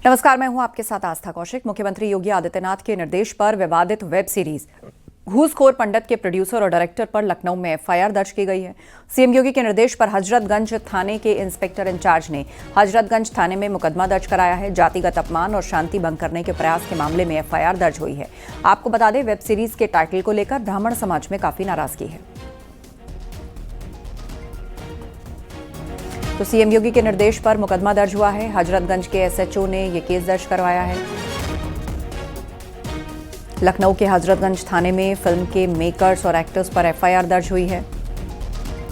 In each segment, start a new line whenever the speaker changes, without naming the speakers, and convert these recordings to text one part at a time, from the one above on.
नमस्कार, मैं हूं आपके साथ आस्था कौशिक। मुख्यमंत्री योगी आदित्यनाथ के निर्देश पर विवादित वेब सीरीज घूसखोर पंडित के प्रोड्यूसर और डायरेक्टर पर लखनऊ में एफआईआर दर्ज की गई है। सीएम योगी के निर्देश पर हजरतगंज थाने के इंस्पेक्टर इंचार्ज ने हजरतगंज थाने में मुकदमा दर्ज कराया है। जातिगत अपमान और शांति भंग करने के प्रयास के मामले में एफआईआर दर्ज हुई है। आपको बता दें, वेब सीरीज के टाइटल को लेकर ब्राह्मण समाज में काफी नाराजगी है। तो सीएम योगी के निर्देश पर मुकदमा दर्ज हुआ है। हजरतगंज के एसएचओ ने यह केस दर्ज करवाया है। लखनऊ के हजरतगंज थाने में फिल्म के मेकर्स और एक्टर्स पर एफआईआर दर्ज हुई है।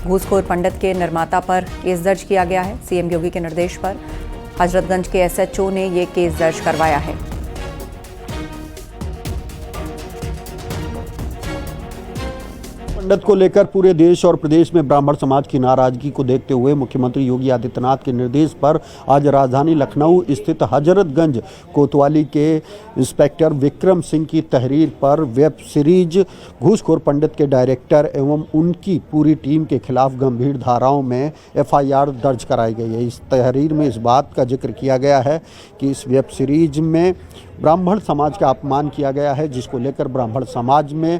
घूसखोर पंडित के निर्माता पर केस दर्ज किया गया है। सीएम योगी के निर्देश पर हजरतगंज के एसएचओ ने यह केस दर्ज करवाया है।
पंडित को लेकर पूरे देश और प्रदेश में ब्राह्मण समाज की नाराजगी को देखते हुए मुख्यमंत्री योगी आदित्यनाथ के निर्देश पर आज राजधानी लखनऊ स्थित हजरतगंज कोतवाली के इंस्पेक्टर विक्रम सिंह की तहरीर पर वेब सीरीज घूसखोर पंडित के डायरेक्टर एवं उनकी पूरी टीम के खिलाफ गंभीर धाराओं में एफआईआर दर्ज कराई गई है। इस तहरीर में इस बात का जिक्र किया गया है कि इस वेब सीरीज में ब्राह्मण समाज का अपमान किया गया है, जिसको लेकर ब्राह्मण समाज में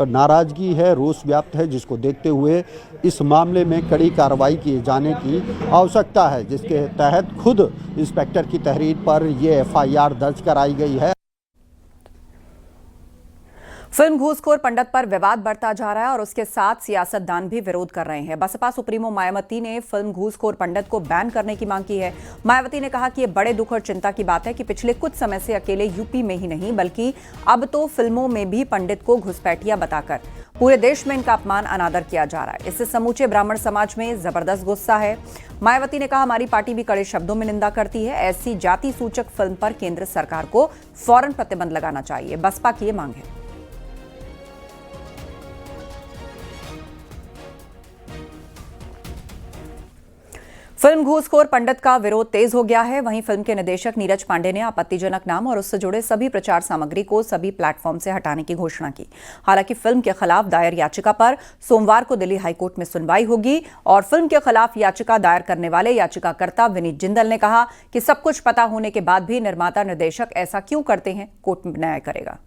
नाराजगी है, रोष व्याप्त है, जिसको देखते हुए इस मामले में कड़ी कार्रवाई किए जाने की आवश्यकता है, जिसके तहत खुद इंस्पेक्टर की तहरीर पर यह एफआईआर दर्ज कराई गई है।
फिल्म घूसखोर पंडित पर विवाद बढ़ता जा रहा है और उसके साथ सियासतदान भी विरोध कर रहे हैं। बसपा सुप्रीमो मायावती ने फिल्म घूसखोर पंडित को बैन करने की मांग की है। मायावती ने कहा कि यह बड़े दुख और चिंता की बात है कि पिछले कुछ समय से अकेले यूपी में ही नहीं बल्कि अब तो फिल्मों में भी पंडित को घुसपैठिया बताकर पूरे देश में इनका अपमान अनादर किया जा रहा है। इससे समूचे ब्राह्मण समाज में जबरदस्त गुस्सा है। मायावती ने कहा, हमारी पार्टी भी कड़े शब्दों में निंदा करती है। ऐसी जाति सूचक फिल्म पर केंद्र सरकार को फौरन प्रतिबंध लगाना चाहिए। बसपा की ये मांग है। फिल्म घूसखोर पंडित का विरोध तेज हो गया है। वहीं फिल्म के निर्देशक नीरज पांडे ने आपत्तिजनक नाम और उससे जुड़े सभी प्रचार सामग्री को सभी प्लेटफॉर्म से हटाने की घोषणा की। हालांकि फिल्म के खिलाफ दायर याचिका पर सोमवार को दिल्ली हाईकोर्ट में सुनवाई होगी और फिल्म के खिलाफ याचिका दायर करने वाले याचिकाकर्ता विनीत जिंदल ने कहा कि सब कुछ पता होने के बाद भी निर्माता निर्देशक ऐसा क्यों करते हैं, कोर्ट न्याय करेगा।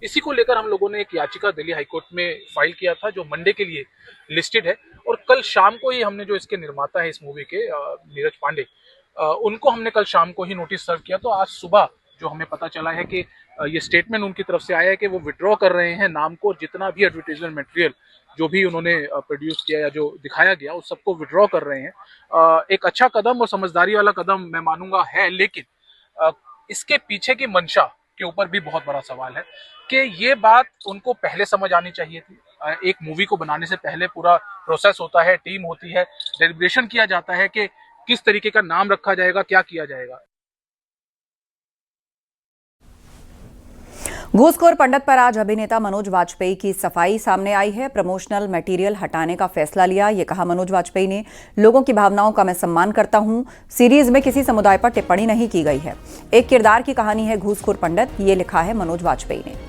इसी को लेकर हम लोगों ने एक याचिका दिल्ली हाईकोर्ट में फाइल किया था, जो मंडे के लिए लिस्टेड है। और कल शाम को ही हमने जो इसके निर्माता है इस मूवी के नीरज पांडे, उनको हमने कल शाम को ही नोटिस सर्व किया। तो आज सुबह जो हमें पता चला है कि ये स्टेटमेंट उनकी तरफ से आया है कि वो विड्रॉ कर रहे हैं नाम को, जितना भी एडवर्टाइजमेंट मटेरियल जो भी उन्होंने प्रोड्यूस किया या जो दिखाया गया उस सबको विड्रॉ कर रहे हैं। एक अच्छा कदम और समझदारी वाला कदम मैं मानूंगा है, लेकिन इसके पीछे की मंशा के ऊपर भी बहुत बड़ा सवाल है कि ये बात उनको पहले समझ आनी चाहिए थी। एक मूवी को बनाने से पहले पूरा प्रोसेस होता है, टीम होती है, डेलिब्रेशन किया जाता है कि किस तरीके का नाम रखा जाएगा, क्या किया जाएगा।
घूसखोर पंडित पर आज अभिनेता मनोज वाजपेयी की सफाई सामने आई है। प्रमोशनल मटेरियल हटाने का फैसला लिया। ये कहा मनोज वाजपेयी ने, लोगों की भावनाओं का मैं सम्मान करता हूं। सीरीज में किसी समुदाय पर टिप्पणी नहीं की गई है। एक किरदार की कहानी है घूसखोर पंडित, ये लिखा है मनोज वाजपेयी ने।